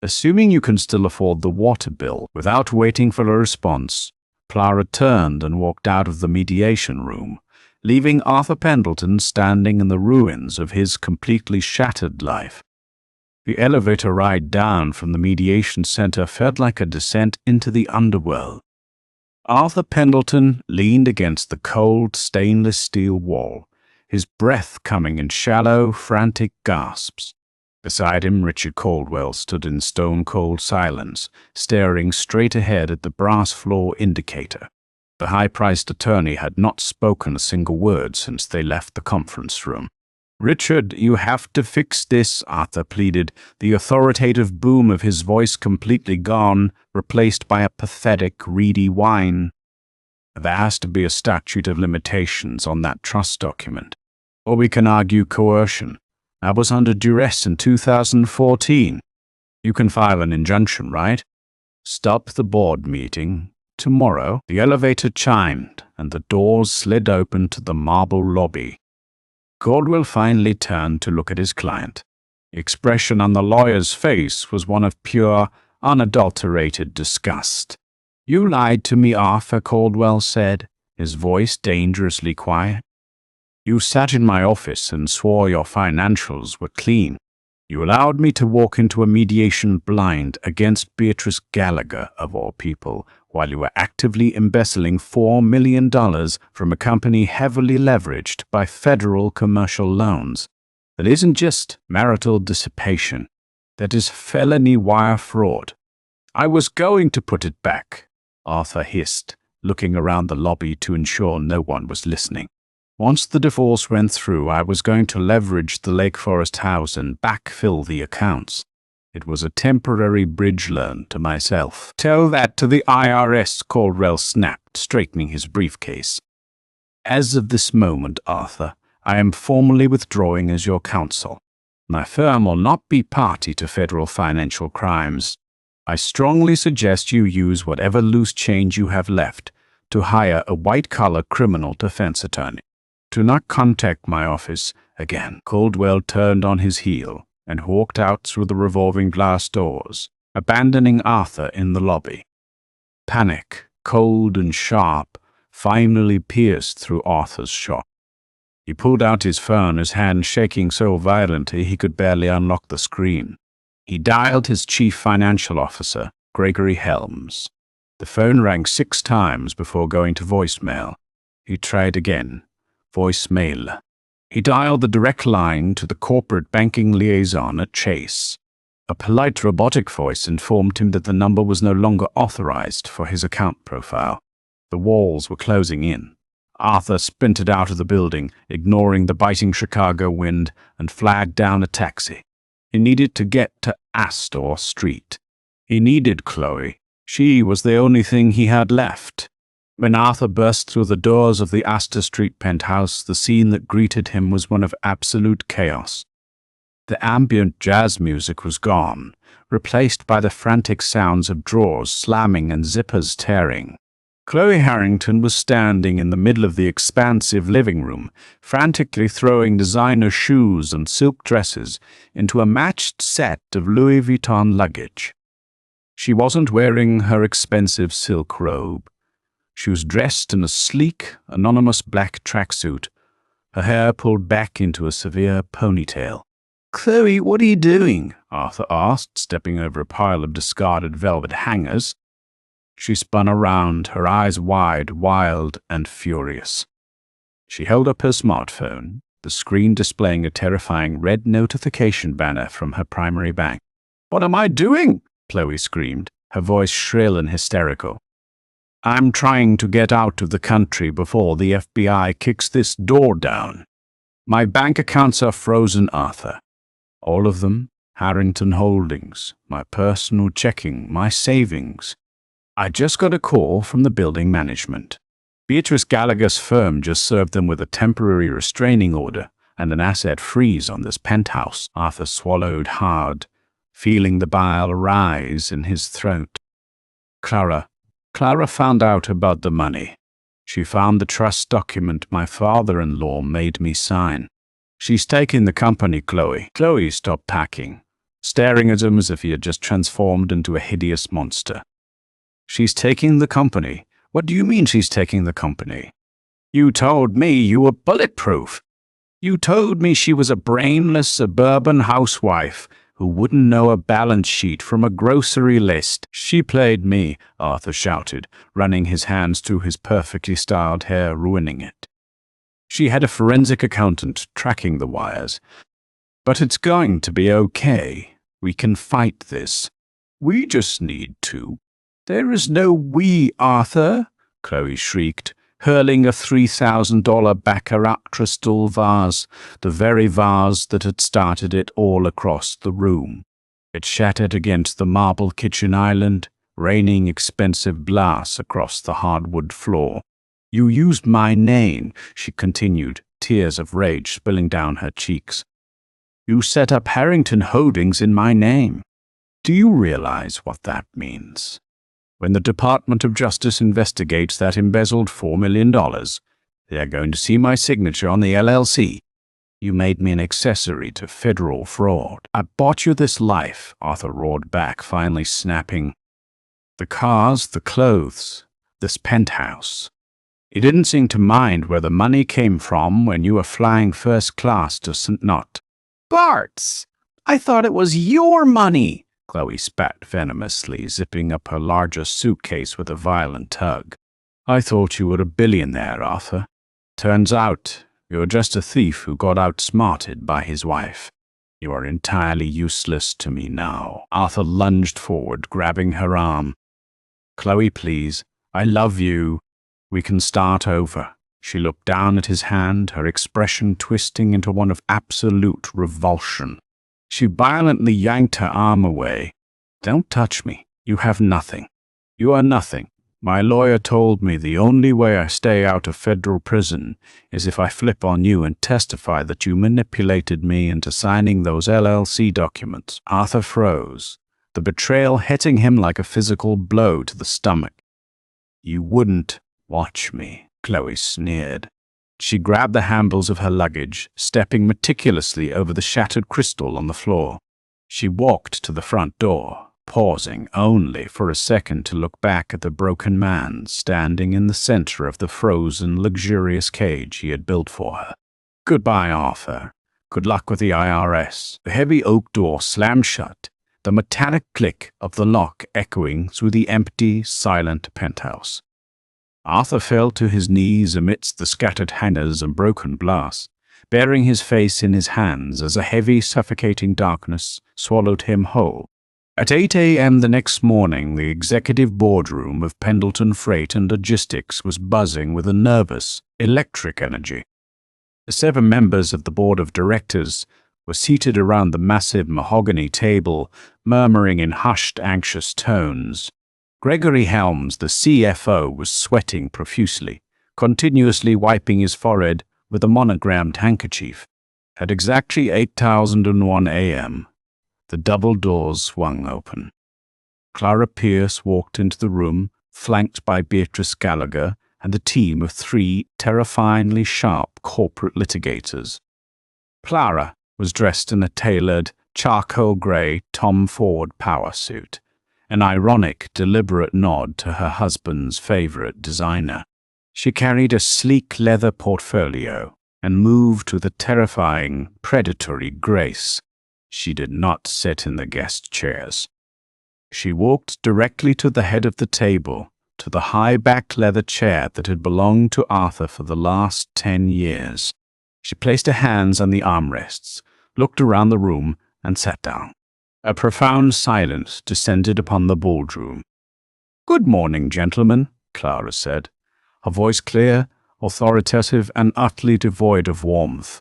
Assuming you can still afford the water bill." Without waiting for a response, Clara turned and walked out of the mediation room, leaving Arthur Pendleton standing in the ruins of his completely shattered life. The elevator ride down from the mediation center felt like a descent into the underworld. Arthur Pendleton leaned against the cold stainless steel wall, his breath coming in shallow, frantic gasps. Beside him, Richard Caldwell stood in stone-cold silence, staring straight ahead at the brass floor indicator. The high-priced attorney had not spoken a single word since they left the conference room. "Richard, you have to fix this," Arthur pleaded, the authoritative boom of his voice completely gone, replaced by a pathetic, reedy whine. "There has to be a statute of limitations on that trust document. Or we can argue coercion. I was under duress in 2014. You can file an injunction, right?" "Stop the board meeting tomorrow." The elevator chimed, and the doors slid open to the marble lobby. Caldwell finally turned to look at his client. The expression on the lawyer's face was one of pure, unadulterated disgust. "You lied to me, Arthur," Caldwell said, his voice dangerously quiet. "You sat in my office and swore your financials were clean. You allowed me to walk into a mediation blind against Beatrice Gallagher, of all people, while you were actively embezzling $4 million from a company heavily leveraged by federal commercial loans. That isn't just marital dissipation. That is felony wire fraud." "I was going to put it back," Arthur hissed, looking around the lobby to ensure no one was listening. "Once the divorce went through, I was going to leverage the Lake Forest house and backfill the accounts. It was a temporary bridge loan to myself." "Tell that to the IRS," Caldwell snapped, straightening his briefcase. "As of this moment, Arthur, I am formally withdrawing as your counsel. My firm will not be party to federal financial crimes. I strongly suggest you use whatever loose change you have left to hire a white-collar criminal defense attorney. Do not contact my office again." Caldwell turned on his heel and walked out through the revolving glass doors, abandoning Arthur in the lobby. Panic, cold and sharp, finally pierced through Arthur's shock. He pulled out his phone, his hand shaking so violently he could barely unlock the screen. He dialed his chief financial officer, Gregory Helms. The phone rang 6 times before going to voicemail. He tried again. Voicemail. He dialed the direct line to the corporate banking liaison at Chase. A polite robotic voice informed him that the number was no longer authorized for his account profile. The walls were closing in. Arthur sprinted out of the building, ignoring the biting Chicago wind, and flagged down a taxi. He needed to get to Astor Street. He needed Chloe. She was the only thing he had left. When Arthur burst through the doors of the Astor Street penthouse, the scene that greeted him was one of absolute chaos. The ambient jazz music was gone, replaced by the frantic sounds of drawers slamming and zippers tearing. Chloe Harrington was standing in the middle of the expansive living room, frantically throwing designer shoes and silk dresses into a matched set of Louis Vuitton luggage. She wasn't wearing her expensive silk robe. She was dressed in a sleek, anonymous black tracksuit, her hair pulled back into a severe ponytail. "Chloe, what are you doing?" Arthur asked, stepping over a pile of discarded velvet hangers. She spun around, her eyes wide, wild, and furious. She held up her smartphone, the screen displaying a terrifying red notification banner from her primary bank. "What am I doing?" Chloe screamed, her voice shrill and hysterical. "I'm trying to get out of the country before the FBI kicks this door down. My bank accounts are frozen, Arthur. All of them, Harrington Holdings, my personal checking, my savings. I just got a call from the building management. Beatrice Gallagher's firm just served them with a temporary restraining order and an asset freeze on this penthouse." Arthur swallowed hard, feeling the bile rise in his throat. Clara found out about the money. She found the trust document my father-in-law made me sign. "She's taking the company, Chloe." Chloe stopped packing, staring at him as if he had just transformed into a hideous monster. "She's taking the company? What do you mean she's taking the company? You told me you were bulletproof. You told me she was a brainless suburban housewife who wouldn't know a balance sheet from a grocery list." "She played me," Arthur shouted, running his hands through his perfectly styled hair, ruining it. "She had a forensic accountant tracking the wires. But it's going to be okay. We can fight this. We just need to." "There is no we, Arthur," Chloe shrieked, hurling a $3,000 baccarat crystal vase, the very vase that had started it, all across the room. It shattered against the marble kitchen island, raining expensive glass across the hardwood floor. "You used my name," she continued, tears of rage spilling down her cheeks. "You set up Harrington Holdings in my name. Do you realize what that means? When the Department of Justice investigates that embezzled $4 million, they are going to see my signature on the LLC. You made me an accessory to federal fraud. I bought you this life," Arthur roared back, finally snapping. "The cars, the clothes, this penthouse. You didn't seem to mind where the money came from when you were flying first class to St. Knot." "Bart's! I thought it was your money!" Chloe spat venomously, zipping up her larger suitcase with a violent tug. "I thought you were a billionaire, Arthur. Turns out you're just a thief who got outsmarted by his wife. You are entirely useless to me now." Arthur lunged forward, grabbing her arm. "Chloe, please. I love you. We can start over." She looked down at his hand, her expression twisting into one of absolute revulsion. She violently yanked her arm away. "Don't touch me. You have nothing. You are nothing. My lawyer told me the only way I stay out of federal prison is if I flip on you and testify that you manipulated me into signing those LLC documents." Arthur froze, the betrayal hitting him like a physical blow to the stomach. "You wouldn't watch me," Chloe sneered. She grabbed the handles of her luggage, stepping meticulously over the shattered crystal on the floor. She walked to the front door, pausing only for a second to look back at the broken man standing in the center of the frozen, luxurious cage he had built for her. "Goodbye, Arthur. Good luck with the IRS." The heavy oak door slammed shut, the metallic click of the lock echoing through the empty, silent penthouse. Arthur fell to his knees amidst the scattered hangers and broken glass, burying his face in his hands as a heavy, suffocating darkness swallowed him whole. At 8 a.m. the next morning, the executive boardroom of Pendleton Freight and Logistics was buzzing with a nervous, electric energy. The 7 members of the board of directors were seated around the massive mahogany table, murmuring in hushed, anxious tones. Gregory Helms, the CFO, was sweating profusely, continuously wiping his forehead with a monogrammed handkerchief. At exactly 8001 a.m., the double doors swung open. Clara Pierce walked into the room, flanked by Beatrice Gallagher and a team of 3 terrifyingly sharp corporate litigators. Clara was dressed in a tailored, charcoal gray Tom Ford power suit, an ironic, deliberate nod to her husband's favorite designer. She carried a sleek leather portfolio and moved with a terrifying, predatory grace. She did not sit in the guest chairs. She walked directly to the head of the table, to the high-backed leather chair that had belonged to Arthur for the last 10 years. She placed her hands on the armrests, looked around the room, and sat down. A profound silence descended upon the boardroom. "Good morning, gentlemen," Clara said, her voice clear, authoritative, and utterly devoid of warmth.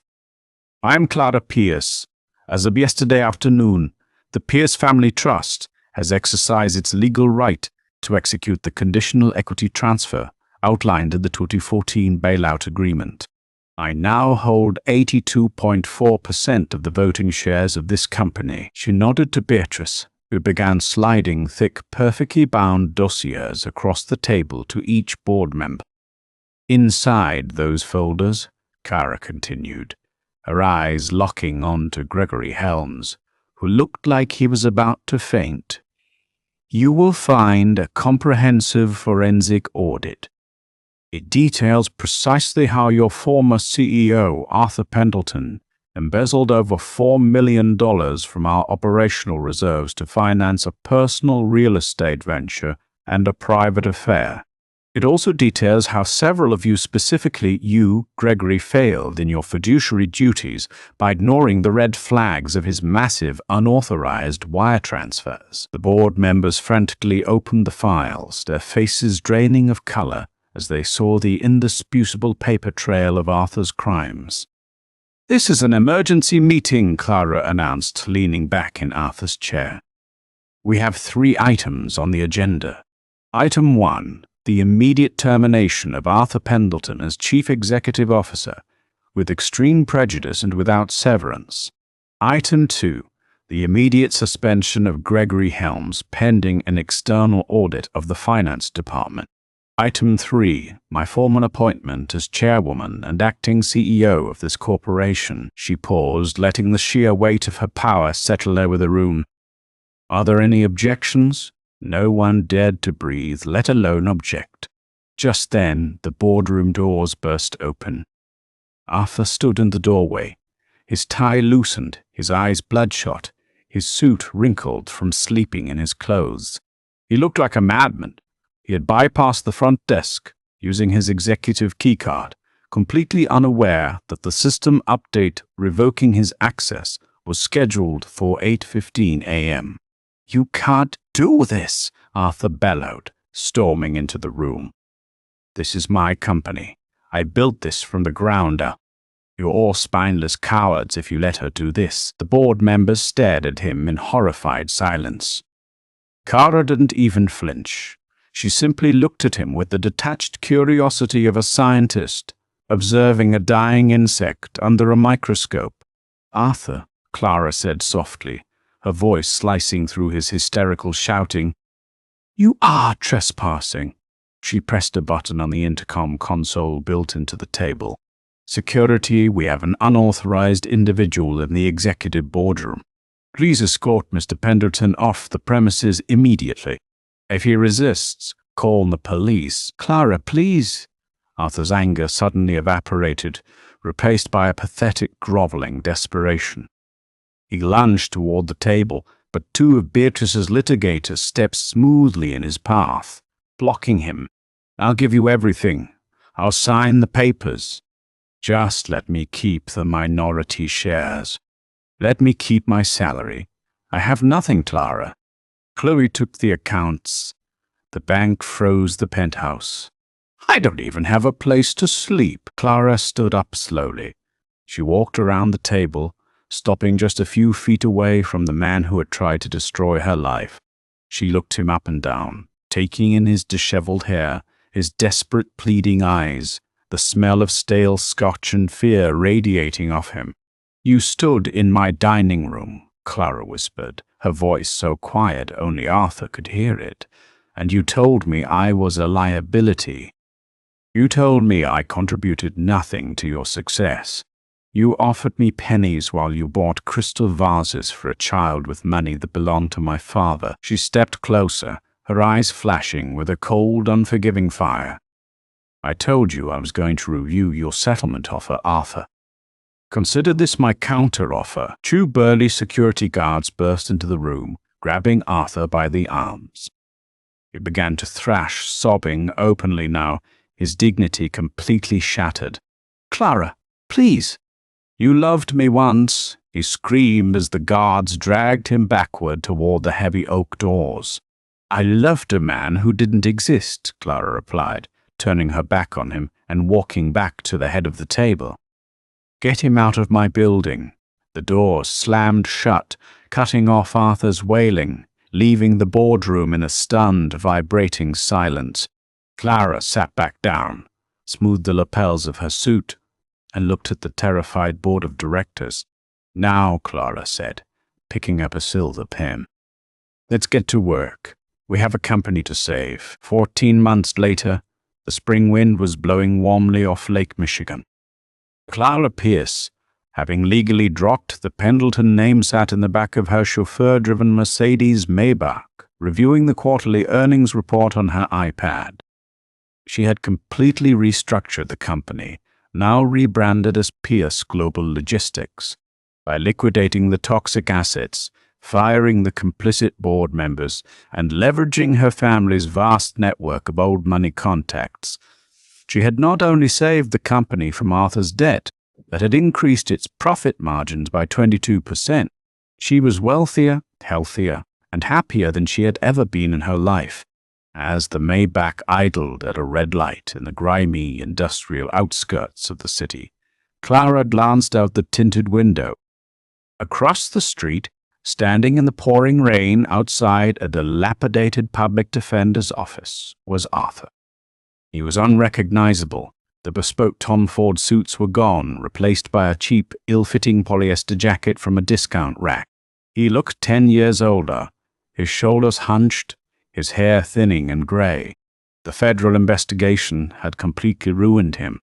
"I am Clara Pierce. As of yesterday afternoon, the Pierce Family Trust has exercised its legal right to execute the conditional equity transfer outlined in the 2014 bailout agreement. I now hold 82.4% of the voting shares of this company." She nodded to Beatrice, who began sliding thick, perfectly bound dossiers across the table to each board member. "Inside those folders," Clara continued, her eyes locking on to Gregory Helms, who looked like he was about to faint, "you will find a comprehensive forensic audit. It details precisely how your former CEO, Arthur Pendleton, embezzled over $4 million from our operational reserves to finance a personal real estate venture and a private affair. It also details how several of you, specifically you, Gregory, failed in your fiduciary duties by ignoring the red flags of his massive, unauthorized wire transfers." The board members frantically opened the files, their faces draining of color as they saw the indisputable paper trail of Arthur's crimes. "This is an emergency meeting," Clara announced, leaning back in Arthur's chair. "We have 3 items on the agenda. Item 1. The immediate termination of Arthur Pendleton as Chief Executive Officer, with extreme prejudice and without severance. Item 2. The immediate suspension of Gregory Helms pending an external audit of the Finance Department. Item 3. My formal appointment as Chairwoman and acting CEO of this corporation." She paused, letting the sheer weight of her power settle over the room. "Are there any objections?" No one dared to breathe, let alone object. Just then, the boardroom doors burst open. Arthur stood in the doorway, his tie loosened, his eyes bloodshot, his suit wrinkled from sleeping in his clothes. He looked like a madman. He had bypassed the front desk, using his executive keycard, completely unaware that the system update revoking his access was scheduled for 8:15 a.m. "You can't do this," Arthur bellowed, storming into the room. "This is my company. I built this from the ground up. You're all spineless cowards if you let her do this." The board members stared at him in horrified silence. Clara didn't even flinch. She simply looked at him with the detached curiosity of a scientist observing a dying insect under a microscope. "Arthur," Clara said softly, her voice slicing through his hysterical shouting, "you are trespassing." She pressed a button on the intercom console built into the table. "Security, we have an unauthorized individual in the executive boardroom. Please escort Mr. Pendleton off the premises immediately. If he resists, call the police." "Clara, please." Arthur's anger suddenly evaporated, replaced by a pathetic, groveling desperation. He lunged toward the table, but 2 of Beatrice's litigators stepped smoothly in his path, blocking him. "I'll give you everything. I'll sign the papers. Just let me keep the minority shares. Let me keep my salary. I have nothing, Clara." Chloe took the accounts. The bank froze the penthouse. "I don't even have a place to sleep." Clara stood up slowly. She walked around the table, stopping just a few feet away from the man who had tried to destroy her life. She looked him up and down, taking in his disheveled hair, his desperate pleading eyes, the smell of stale scotch and fear radiating off him. "You stood in my dining room," Clara whispered, her voice so quiet only Arthur could hear it, "and you told me I was a liability. You told me I contributed nothing to your success. You offered me pennies while you bought crystal vases for a child with money that belonged to my father. She stepped closer, her eyes flashing with a cold, unforgiving fire. I told you I was going to review your settlement offer, Arthur. Consider this my counter-offer. Two burly security guards burst into the room, grabbing Arthur by the arms. He began to thrash, sobbing openly now, his dignity completely shattered. Clara, please. You loved me once, he screamed as the guards dragged him backward toward the heavy oak doors. I loved a man who didn't exist, Clara replied, turning her back on him and walking back to the head of the table. Get him out of my building. The door slammed shut, cutting off Arthur's wailing, leaving the boardroom in a stunned, vibrating silence. Clara sat back down, smoothed the lapels of her suit, and looked at the terrified board of directors. Now, Clara said, picking up a silver pen. Let's get to work. We have a company to save. 14 months later, the spring wind was blowing warmly off Lake Michigan. Clara Pierce, having legally dropped the Pendleton name, sat in the back of her chauffeur-driven Mercedes Maybach, reviewing the quarterly earnings report on her iPad. She had completely restructured the company, now rebranded as Pierce Global Logistics, by liquidating the toxic assets, firing the complicit board members, and leveraging her family's vast network of old money contacts. She had not only saved the company from Arthur's debt, but had increased its profit margins by 22%. She was wealthier, healthier, and happier than she had ever been in her life. As the Maybach idled at a red light in the grimy industrial outskirts of the city, Clara glanced out the tinted window. Across the street, standing in the pouring rain outside a dilapidated public defender's office, was Arthur. He was unrecognizable. The bespoke Tom Ford suits were gone, replaced by a cheap, ill-fitting polyester jacket from a discount rack. He looked 10 years older, his shoulders hunched, his hair thinning and gray. The federal investigation had completely ruined him.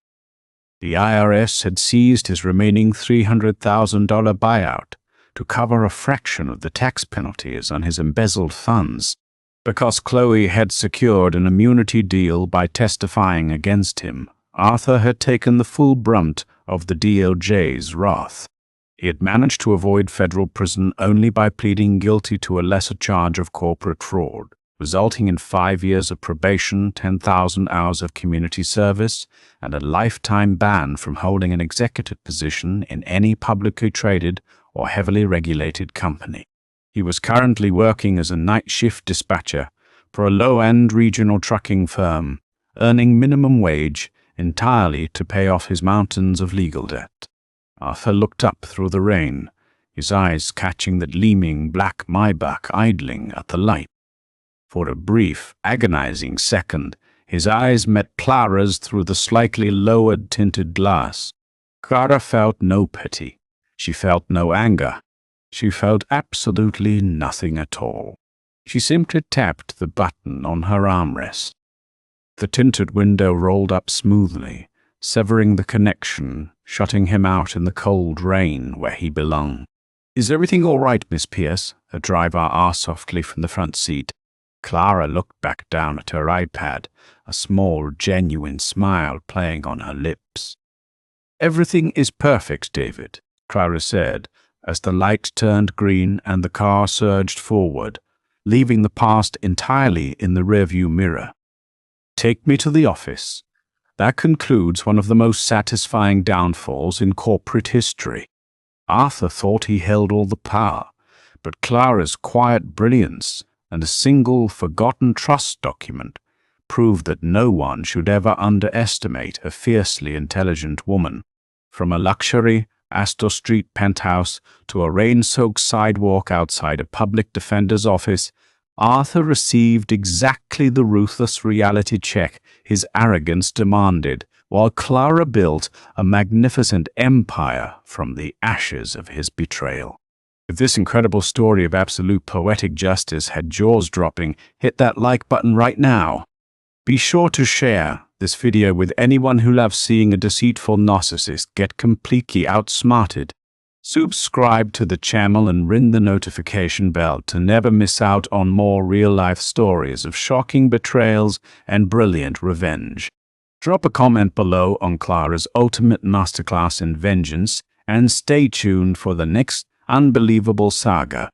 The IRS had seized his remaining $300,000 buyout to cover a fraction of the tax penalties on his embezzled funds, because Chloe had secured an immunity deal by testifying against him. Arthur had taken the full brunt of the DOJ's wrath. He had managed to avoid federal prison only by pleading guilty to a lesser charge of corporate fraud, resulting in 5 years of probation, 10,000 hours of community service, and a lifetime ban from holding an executive position in any publicly traded or heavily regulated company. He was currently working as a night shift dispatcher for a low-end regional trucking firm, earning minimum wage entirely to pay off his mountains of legal debt. Arthur looked up through the rain, his eyes catching the gleaming black Maybach idling at the light. For a brief, agonizing second, his eyes met Clara's through the slightly lowered tinted glass. Clara felt no pity. She felt no anger. She felt absolutely nothing at all. She simply tapped the button on her armrest. The tinted window rolled up smoothly, severing the connection, shutting him out in the cold rain where he belonged. "Is everything all right, Miss Pierce?" her driver asked softly from the front seat. Clara looked back down at her iPad, a small, genuine smile playing on her lips. "Everything is perfect, David," Clara said, as the light turned green and the car surged forward, leaving the past entirely in the rearview mirror. "Take me to the office." That concludes one of the most satisfying downfalls in corporate history. Arthur thought he held all the power, but Clara's quiet brilliance and a single forgotten trust document proved that no one should ever underestimate a fiercely intelligent woman. From a luxury Astor Street penthouse to a rain-soaked sidewalk outside a public defender's office, Arthur received exactly the ruthless reality check his arrogance demanded, while Clara built a magnificent empire from the ashes of his betrayal. If this incredible story of absolute poetic justice had jaws dropping, hit that like button right now. Be sure to share this video with anyone who loves seeing a deceitful narcissist get completely outsmarted. Subscribe to the channel and ring the notification bell to never miss out on more real-life stories of shocking betrayals and brilliant revenge. Drop a comment below on Clara's ultimate masterclass in vengeance, and stay tuned for the next unbelievable saga.